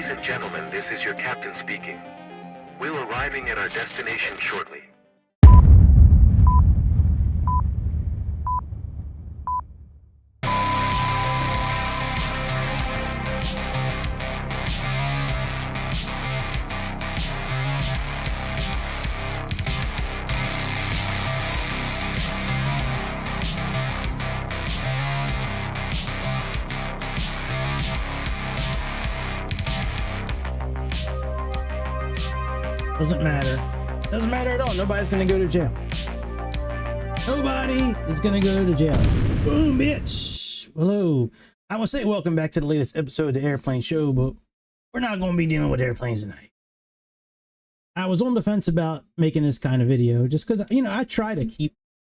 Ladies and gentlemen, this is your captain speaking. We'll arriving at our destination shortly. Doesn't matter. Doesn't matter at all. Nobody's gonna go to jail. Nobody is gonna go to jail. Boom, bitch. Hello. I will say welcome back to the latest episode of the Airplane Show, but we're not gonna be dealing with airplanes tonight. I was on the fence about making this kind of video just because, you know, I try to keep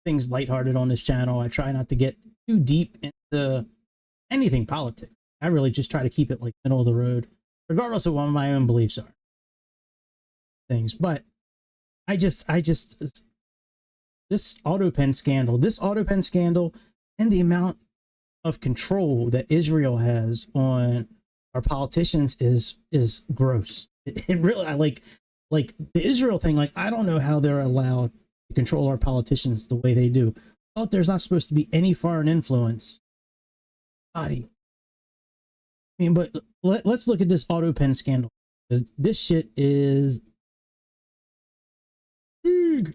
things lighthearted on this channel. I try not to get too deep into anything politics. I really just try to keep it like middle of the road, regardless of what my own beliefs are. Things, but I just this Autopen scandal and the amount of control that Israel has on our politicians is gross. It really, I like the Israel thing. Like, I don't know how they're allowed to control our politicians the way they do. I thought there's not supposed to be any foreign influence. Body. I mean, but let's look at this Autopen scandal, because this shit is big.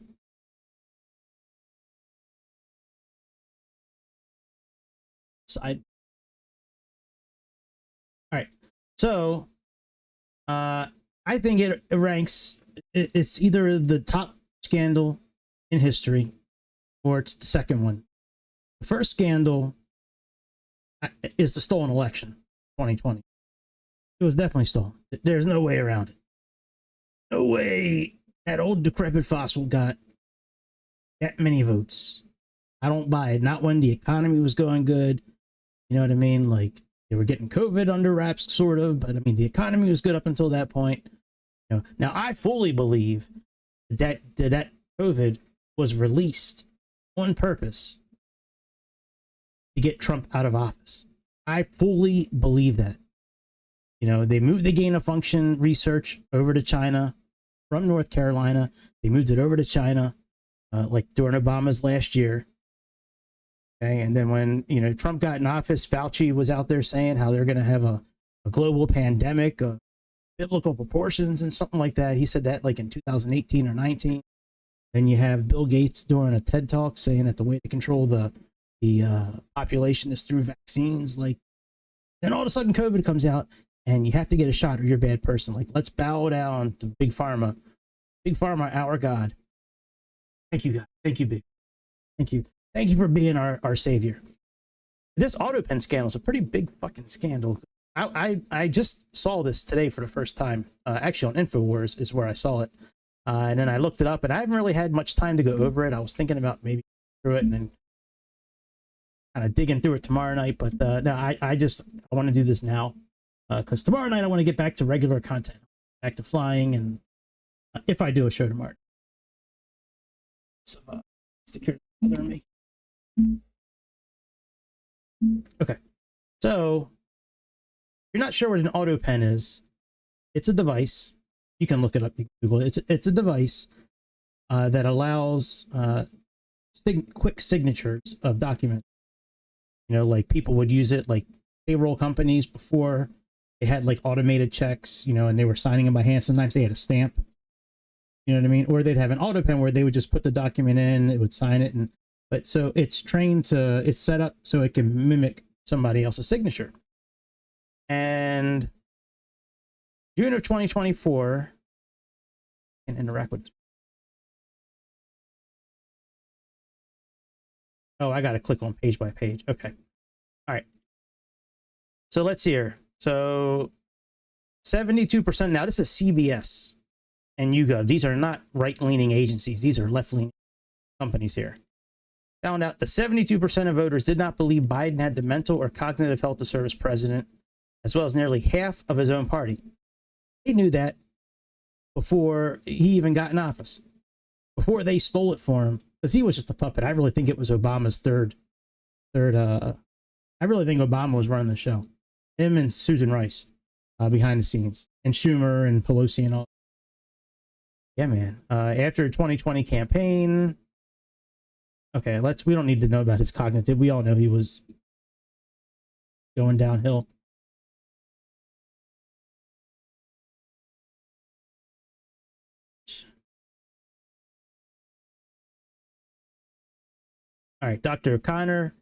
Side. All right, so I think it ranks. It's either the top scandal in history, or it's the second one. The first scandal is the stolen election, 2020. It was definitely stolen. There's no way around it. No way. That old decrepit fossil got that many votes. I don't buy it. Not when the economy was going good. You know what I mean? Like, they were getting COVID under wraps, sort of. But I mean, the economy was good up until that point. You know, now I fully believe that COVID was released on purpose to get Trump out of office. I fully believe that. You know, they moved the gain of function research over to China. From North Carolina, they moved it over to China, like during Obama's last year. Okay, and then when, you know, Trump got in office, Fauci was out there saying how they're going to have a global pandemic of biblical proportions and something like that. He said that like in 2018 or 19. Then you have Bill Gates doing a TED talk saying that the way to control the population is through vaccines. Like, then all of a sudden COVID comes out. And you have to get a shot or you're a bad person. Like, let's bow down to Big Pharma. Big Pharma, our God. Thank you, God. Thank you, Big. Thank you. Thank you for being our savior. This Autopen scandal is a pretty big fucking scandal. I just saw this today for the first time. Actually, on InfoWars is where I saw it. And then I looked it up, and I haven't really had much time to go over it. I was thinking about maybe through it and then kind of digging through it tomorrow night. But no, I want to do this now. Because tomorrow night I want to get back to regular content, back to flying, and if I do a show tomorrow. So, stick here to me. Okay, so if you're not sure what an Autopen is, it's a device. You can look it up. You can Google it. It's a device that allows quick signatures of documents. You know, like people would use it, like payroll companies before. They had like automated checks, you know, and they were signing them by hand. Sometimes they had a stamp, you know what I mean? Or they'd have an Autopen where they would just put the document in, it would sign it. But so it's it's set up so it can mimic somebody else's signature. And June of 2024, and interact with this. Oh, I got to click on page by page. Okay. All right. So let's see here. So 72%. Now this is CBS and YouGov. These are not right-leaning agencies. These are left-leaning companies here. Found out that 72% of voters did not believe Biden had the mental or cognitive health to serve as president, as well as nearly half of his own party. They knew that before he even got in office, before they stole it for him, because he was just a puppet. I really think it was Obama's third. I really think Obama was running the show. Him and Susan Rice. behind the scenes, and Schumer and Pelosi and all. Yeah, man. After 2020 campaign. Okay, we don't need to know about his cognitive. We all know he was going downhill. All right, Dr. O'Connor.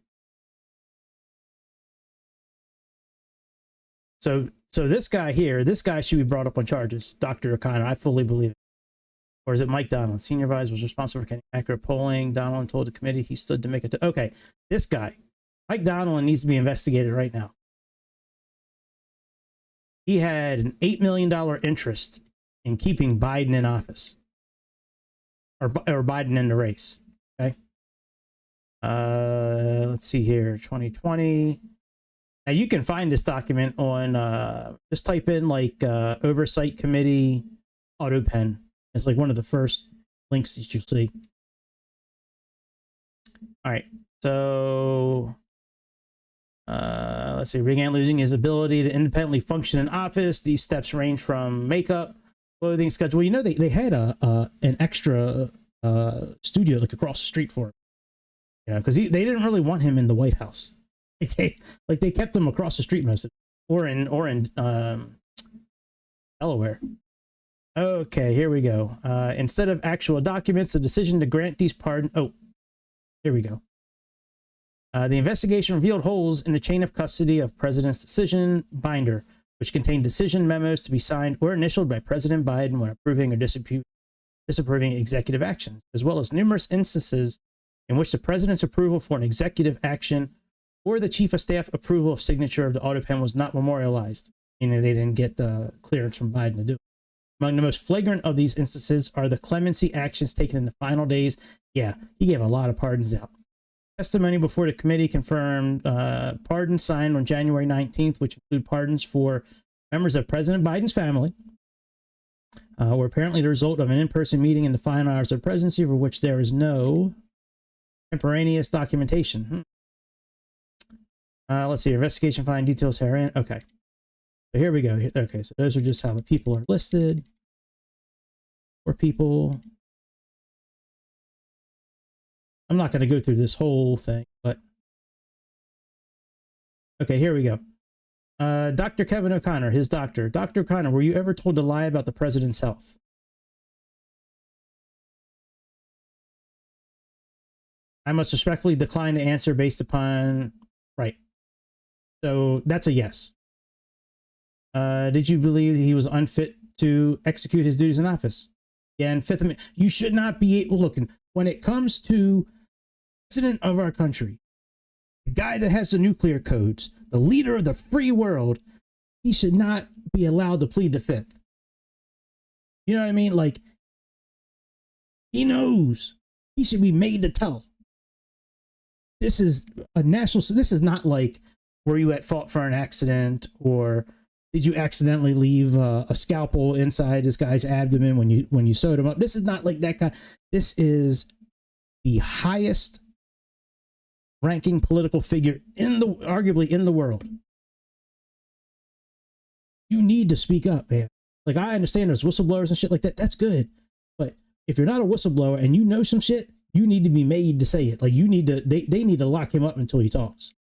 So this guy here, this guy should be brought up on charges. Dr. O'Connor, I fully believe it. Or is it Mike Donald? Senior advisor was responsible for accurate polling. Donald told the committee he stood to make it. Okay, this guy, Mike Donald, needs to be investigated right now. He had an $8 million interest in keeping Biden in office, or Biden in the race. Okay. Let's see here, 2020. Now you can find this document on just type in like Oversight Committee Autopen. It's like one of the first links that you see. All right, so let's see. Began losing his ability to independently function in office. These steps range from makeup, clothing, schedule. You know, they had an extra studio like across the street for him. You know, because they didn't really want him in the White House. They kept him across the street most of it, or in Delaware. Okay, here we go. Instead of actual documents, the decision to grant these pardons. Oh, here we go. The investigation revealed holes in the chain of custody of President's decision binder, which contained decision memos to be signed or initialed by President Biden when approving or disapproving executive actions, as well as numerous instances in which the president's approval for an executive action or the chief of staff approval of signature of the Autopen was not memorialized, meaning they didn't get the clearance from Biden to do it. Among the most flagrant of these instances are the clemency actions taken in the final days. Yeah, he gave a lot of pardons out. Testimony before the committee confirmed pardons signed on January 19th, which include pardons for members of President Biden's family, were apparently the result of an in-person meeting in the final hours of the presidency for which there is no contemporaneous documentation. Let's see, investigation find details herein. Okay. So here we go. Okay, so those are just how the people are listed. Or people. I'm not going to go through this whole thing, but. Okay, here we go. Dr. Kevin O'Connor, his doctor. Dr. O'Connor, were you ever told to lie about the president's health? I must respectfully decline to answer based upon. Right. So that's a yes. Did you believe he was unfit to execute his duties in office? Yeah, and Fifth Amendment. You should not be looking when it comes to president of our country, the guy that has the nuclear codes, the leader of the free world. He should not be allowed to plead the fifth. You know what I mean? Like, he knows he should be made to tell. This is a national. This is not like, were you at fault for an accident, or did you accidentally leave a scalpel inside this guy's abdomen when you sewed him up? This is not like that kind. This is the highest ranking political figure arguably in the world. You need to speak up, man. Like, I understand there's whistleblowers and shit like that. That's good. But if you're not a whistleblower and you know some shit, you need to be made to say it. Like, you need to, they need to lock him up until he talks.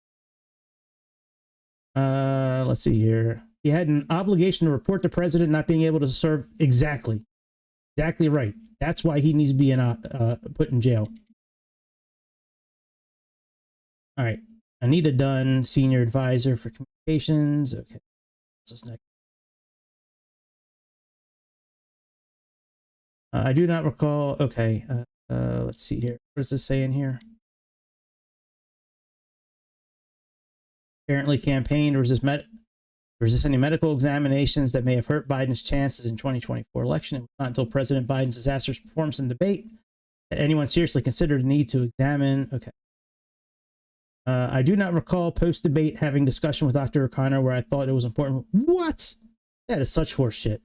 Let's see here. He had an obligation to report the president not being able to serve. Exactly right. That's why he needs to be put in jail. All right. Anita Dunn, senior advisor for communications. Okay. What's this next? I do not recall. Okay. Let's see here. What does this say in here? Apparently campaigned, or is this any medical examinations that may have hurt Biden's chances in 2024 election? It was not until President Biden's disastrous performance in debate that anyone seriously considered the need to examine. Okay. I do not recall post-debate having discussion with Dr. O'Connor where I thought it was important. What? That is such horse shit.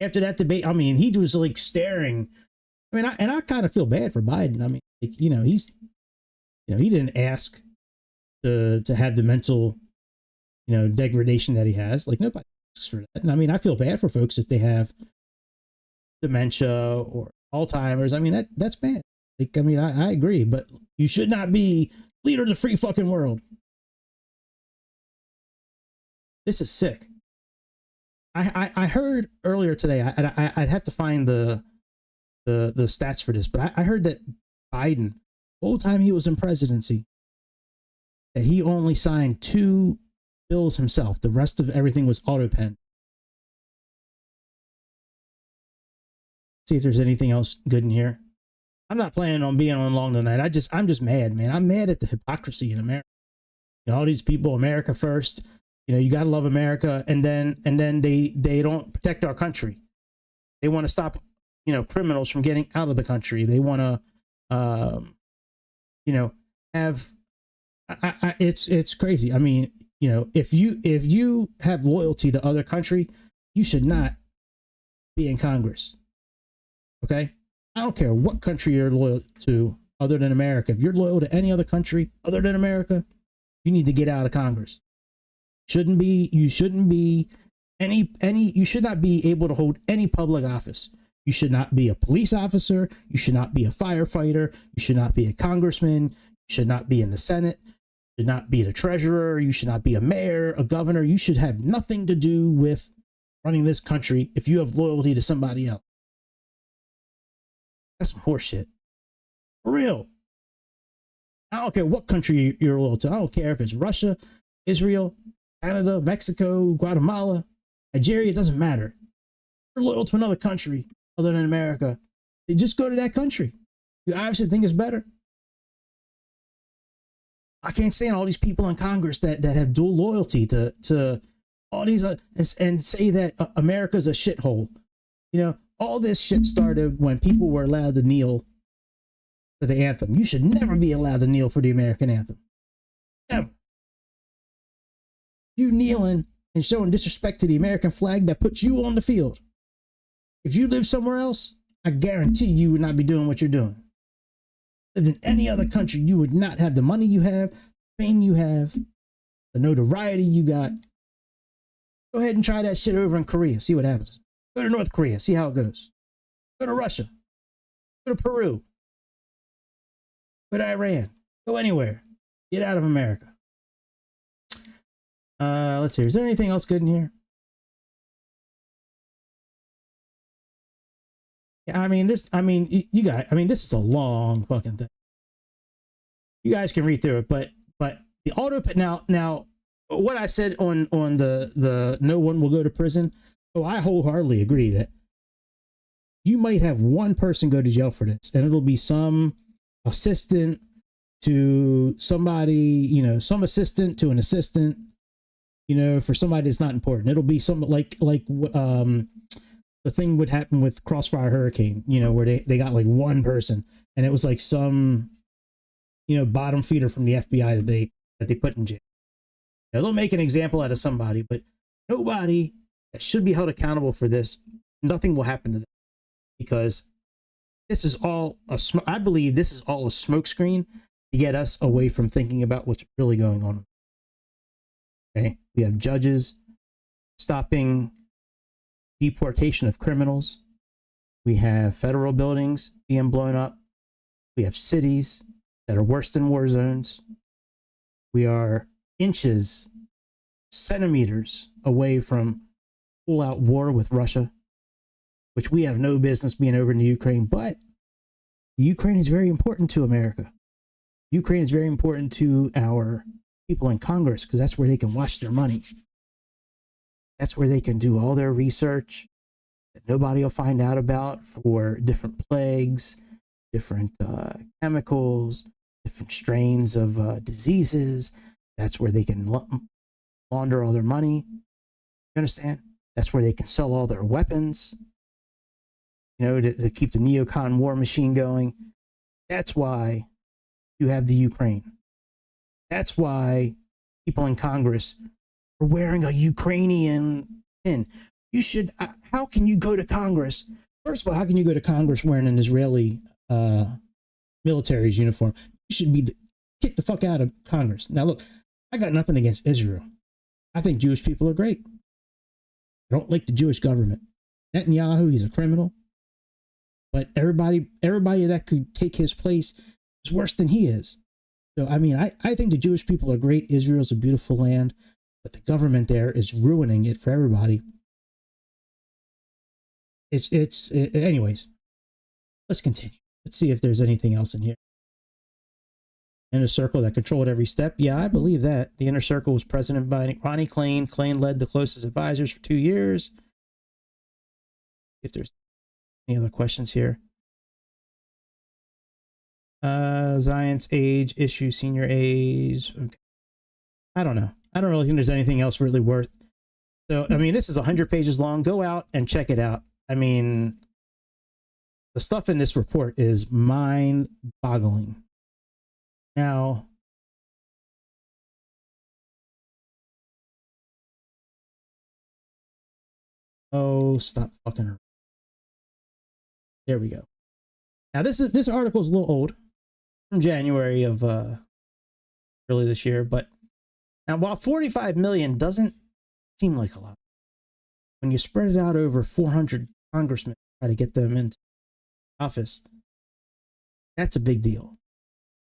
After that debate, I mean, he was like staring. I mean, I kind of feel bad for Biden. I mean, like, he didn't ask to have the mental, degradation that he has. Like, nobody for that. And I mean, I feel bad for folks if they have dementia or Alzheimer's. I mean, that's bad. Like, I mean, I agree, but you should not be leader of the free fucking world. This is sick. I heard earlier today, I'd have to find the stats for this, but I heard that Biden, the whole time he was in presidency, that he only signed 2 bills himself. The rest of everything was Autopen. See if there's anything else good in here. I'm not planning on being on long tonight. I'm just mad, man. I'm mad at the hypocrisy in America. You know, all these people, America first. You know, you gotta love America, and then they don't protect our country. They want to stop, you know, criminals from getting out of the country. They want to, you know, have. It's crazy. I mean, you know, if you have loyalty to other country, you should not be in Congress. Okay, I don't care what country you're loyal to other than America. If you're loyal to any other country other than America, you need to get out of Congress. You shouldn't be you should not be able to hold any public office. You should not be a police officer. You should not be a firefighter. You should not be a congressman. You should not be in the Senate. You should not be the treasurer. You should not be a mayor, a governor. You should have nothing to do with running this country if you have loyalty to somebody else. That's some horseshit. For real. I don't care what country you're loyal to. I don't care if it's Russia, Israel, Canada, Mexico, Guatemala, Nigeria. It doesn't matter. You're loyal to another country other than America. You just go to that country. You obviously think it's better. I can't stand all these people in Congress that have dual loyalty to all these and say that America's a shithole. You know, all this shit started when people were allowed to kneel for the anthem. You should never be allowed to kneel for the American anthem. Never. You kneeling and showing disrespect to the American flag that puts you on the field. If you live somewhere else, I guarantee you would not be doing what you're doing. If in any other country, you would not have the money you have, the fame you have, the notoriety you got. Go ahead and try that shit over in Korea. See what happens. Go to North Korea. See how it goes. Go to Russia. Go to Peru. Go to Iran. Go anywhere. Get out of America. Let's see. Is there anything else good in here? Yeah, I mean, this is a long fucking thing. You guys can read through it, but the Autopen now what I said on the no one will go to prison. Oh, I wholeheartedly agree that you might have one person go to jail for this, and it'll be some assistant to somebody, you know, some assistant to an assistant, you know, for somebody that's not important. It'll be something like the thing would happen with Crossfire Hurricane, you know, where they got like one person, and it was like some, you know, bottom feeder from the FBI that they put in jail. Now, they'll make an example out of somebody, but nobody that should be held accountable for this. Nothing will happen to them, because this is all I believe this is all a smokescreen to get us away from thinking about what's really going on. Okay, we have judges stopping deportation of criminals. We have federal buildings being blown up. We have cities that are worse than war zones. We are inches, centimeters away from full-out war with Russia, which we have no business being over in the Ukraine. But Ukraine is very important to America. Ukraine is very important to our people in Congress, because that's where they can wash their money. That's where they can do all their research that nobody will find out about for different plagues, different chemicals, different strains of diseases. That's where they can launder all their money. You understand? That's where they can sell all their weapons, you know, to keep the neocon war machine going. That's why you have the Ukraine. That's why people in Congress are wearing a Ukrainian pin. You should, how can you go to Congress? First of all, how can you go to Congress wearing an Israeli military's uniform? You should be kicked the fuck out of Congress. Now, look, I got nothing against Israel. I think Jewish people are great. I don't like the Jewish government. Netanyahu, he's a criminal. But everybody that could take his place is worse than he is. So, I mean, I think the Jewish people are great. Israel's a beautiful land, but the government there is ruining it for everybody. Anyways, let's continue. Let's see if there's anything else in here. Inner Circle that controlled every step. Yeah, I believe that. The Inner Circle was president by Ronnie Klein. Klein led the closest advisors for 2 years. If there's any other questions here. Zion's age, issue, senior age. Okay. I don't know. I don't really think there's anything else really worth. So, I mean, this is 100 pages long. Go out and check it out. I mean, the stuff in this report is mind-boggling. Now, oh, stop fucking around. There we go. Now, this article is a little old, from January of early this year, but now while 45 million doesn't seem like a lot, when you spread it out over 400 congressmen, try to get them into office, that's a big deal.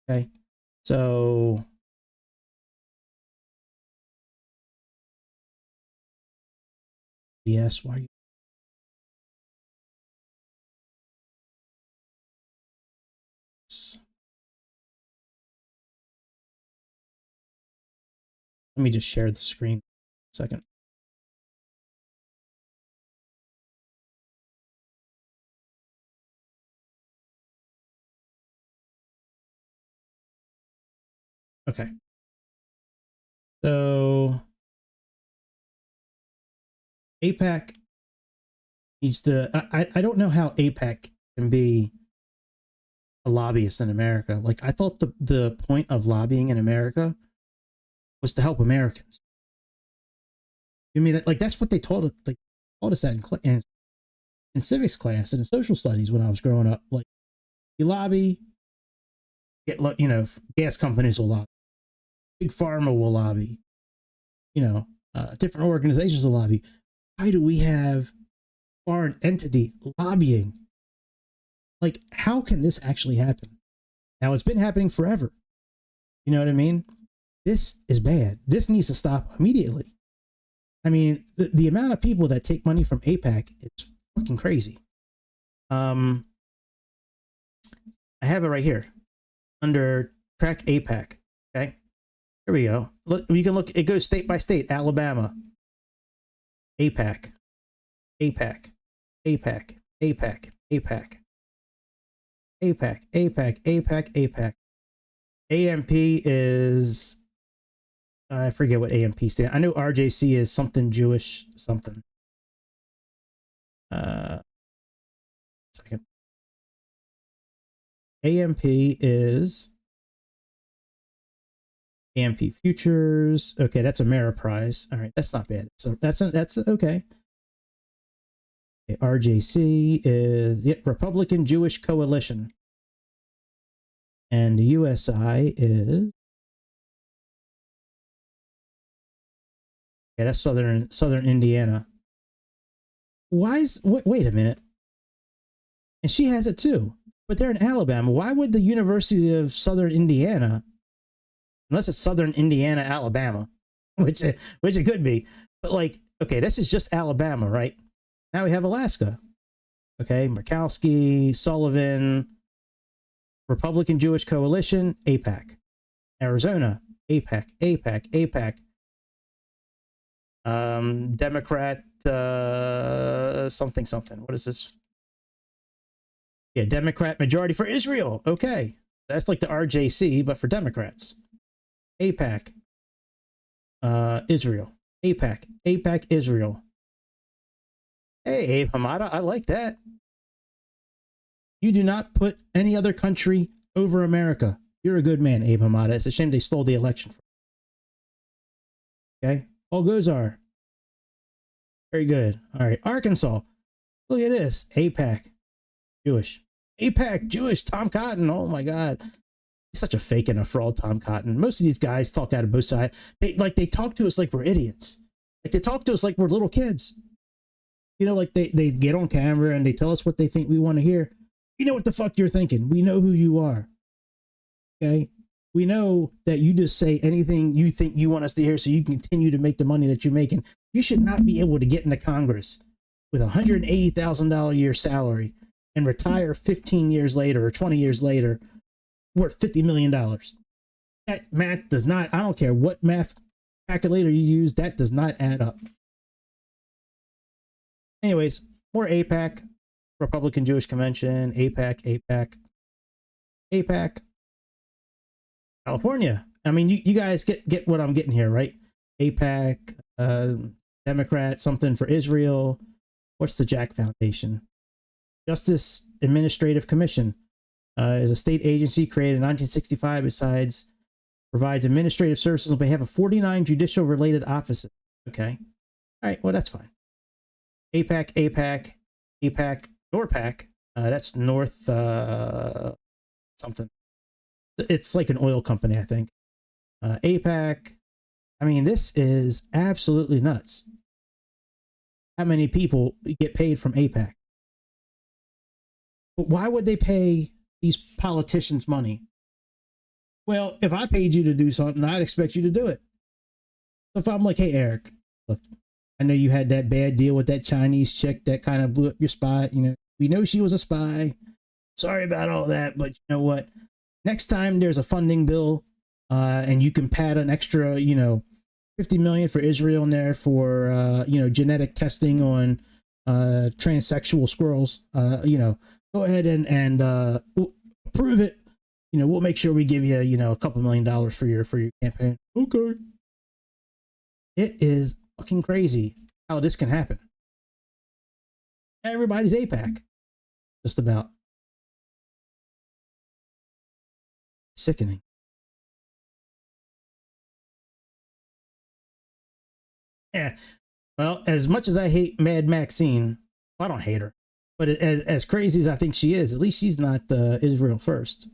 Okay, so yes, why are you? Let me just share the screen a second. Okay. So AIPAC needs to, I don't know how AIPAC can be a lobbyist in America. Like, I thought the point of lobbying in America was to help Americans. I mean, like, that's what they taught us, like, that in civics class and in social studies when I was growing up. Like, you lobby, you know, gas companies will lobby, big pharma will lobby, you know, different organizations will lobby. Why do we have foreign entity lobbying? Like, how can this actually happen? Now, it's been happening forever. You know what I mean? This is bad. This needs to stop immediately. I mean, the amount of people that take money from AIPAC is fucking crazy. I have it right here under track AIPAC. Okay, here we go. Look, you can look. It goes state by state. Alabama, AIPAC, AIPAC, AIPAC, AIPAC, AIPAC, AIPAC, AIPAC, AIPAC, AIPAC. AMP is, I forget what AMP stands. I know RJC is something Jewish something. Second. AMP is AMP Futures. Okay, that's Ameriprise. All right, that's not bad. So that's okay. Okay, RJC is Republican Jewish Coalition. And the USI is, yeah, that's Southern Indiana. Wait a minute. And she has it too, but they're in Alabama. Why would the University of Southern Indiana, unless it's Southern Indiana, Alabama, which it could be, but like, okay, this is just Alabama, right? Now we have Alaska. Okay, Murkowski, Sullivan, Republican Jewish Coalition, AIPAC. Arizona, AIPAC, AIPAC, AIPAC. Democrat, something. What is this? Yeah, Democrat majority for Israel. Okay. That's like the RJC, but for Democrats. AIPAC, Israel. AIPAC, AIPAC, Israel. Hey, Abe Hamada, I like that. You do not put any other country over America. You're a good man, Abe Hamada. It's a shame they stole the election from you. Okay? All goes are. Very good. All right. Arkansas. Look at this. AIPAC. Jewish. AIPAC. Jewish. Tom Cotton. Oh, my God. He's such a fake and a fraud, Tom Cotton. Most of these guys talk out of both sides. They talk to us like we're idiots. Like, they talk to us like we're little kids. You know, like they get on camera and they tell us what they think we want to hear. We know what the fuck you're thinking. We know who you are. Okay? We know that you just say anything you think you want us to hear so you can continue to make the money that you're making. You should not be able to get into Congress with a $180,000 a year salary and retire 15 years later or 20 years later worth $50 million. That math does not, I don't care what math calculator you use, that does not add up. Anyways, more AIPAC, Republican Jewish Convention, AIPAC, California. I mean, you guys get what I'm getting here, right? AIPAC, Democrat, something for Israel. What's the Jack Foundation? Justice Administrative Commission is a state agency created in 1965. Besides, provides administrative services on behalf of 49 judicial-related offices. Okay. All right, well, that's fine. AIPAC, NORPAC. That's North something. It's like an oil company, I think. AIPAC. I mean, this is absolutely nuts. How many people get paid from AIPAC? But why would they pay these politicians money? Well, if I paid you to do something, I'd expect you to do it. So if I'm like, hey, Eric, look, I know you had that bad deal with that Chinese chick that kind of blew up your spot. You know, we know she was a spy. Sorry about all that, but you know what? Next time there's a funding bill, and you can pad an extra, you know, $50 million for Israel in there for, you know, genetic testing on transsexual squirrels. You know, go ahead and approve it. You know, we'll make sure we give you, you know, a couple $1 million for your campaign. Okay. It is fucking crazy how this can happen. Everybody's AIPAC. Just about. Sickening. Yeah. Well, as much as I hate Mad Maxine, I don't hate her. But as crazy as I think she is, at least she's not Israel first.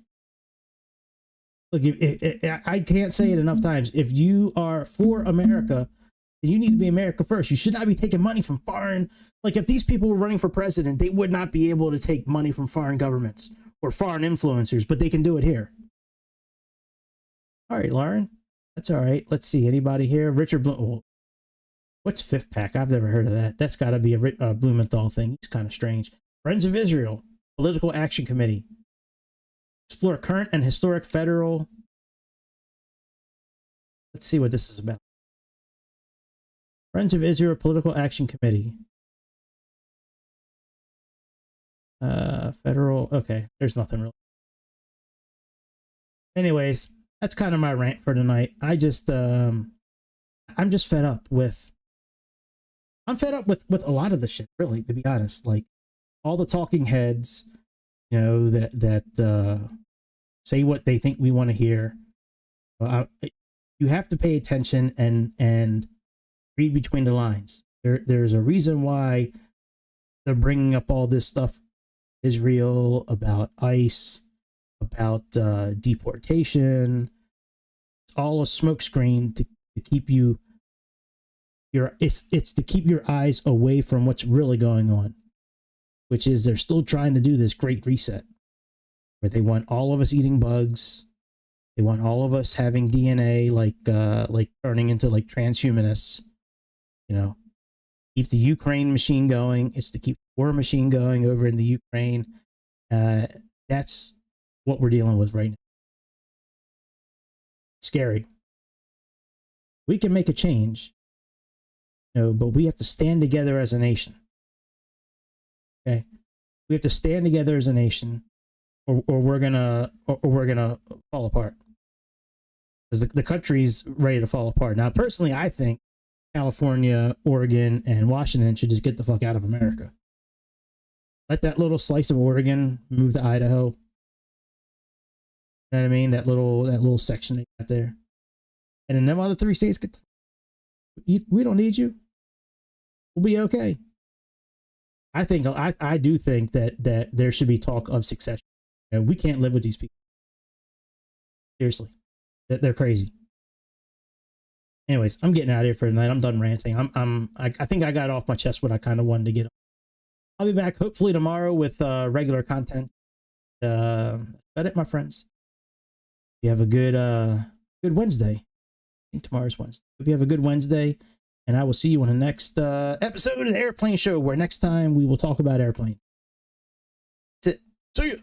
Look, I can't say it enough times. If you are for America, then you need to be America first. You should not be taking money from foreign. Like, if these people were running for president, they would not be able to take money from foreign governments or foreign influencers, but they can do it here. All right, Lauren. That's all right. Let's see. Anybody here? Richard Bloom. Oh, what's Fifth Pack? I've never heard of that. That's got to be a Blumenthal thing. He's kind of strange. Friends of Israel, Political Action Committee. Explore current and historic federal. Let's see what this is about. Friends of Israel Political Action Committee. Federal. Okay, there's nothing really. Anyways, that's kind of my rant for tonight. I'm just fed up with. I'm fed up with a lot of the shit, really, to be honest. Like, all the talking heads, you know, that say what they think we want to hear. You have to pay attention and read between the lines. There's a reason why they're bringing up all this stuff, Israel, about ICE, about deportation. It's all a smokescreen to keep you. It's to keep your eyes away from what's really going on, which is they're still trying to do this great reset, where they want all of us eating bugs. They want all of us having DNA, like turning into like transhumanists. You know, keep the Ukraine machine going. It's to keep the war machine going over in the Ukraine. That's what we're dealing with right now. Scary. We can make a change, you know, but we have to stand together as a nation. Okay, we have to stand together as a nation, or we're gonna fall apart. Because the country's ready to fall apart. Now, personally, I think California, Oregon, and Washington should just get the fuck out of America. Let that little slice of Oregon move to Idaho. You know what I mean? That little section they got there. And then them other 3 states we don't need you. We'll be okay. I do think that there should be talk of succession. You know, we can't live with these people. Seriously. They're crazy. Anyways, I'm getting out of here for tonight. I'm done ranting. I think I got off my chest what I kind of wanted to get. I'll be back hopefully tomorrow with regular content. That's it, my friends. You have a good Wednesday. I think tomorrow's Wednesday. Hope you have a good Wednesday, and I will see you on the next episode of the Airplane Show, where next time we will talk about airplane. That's it. See you.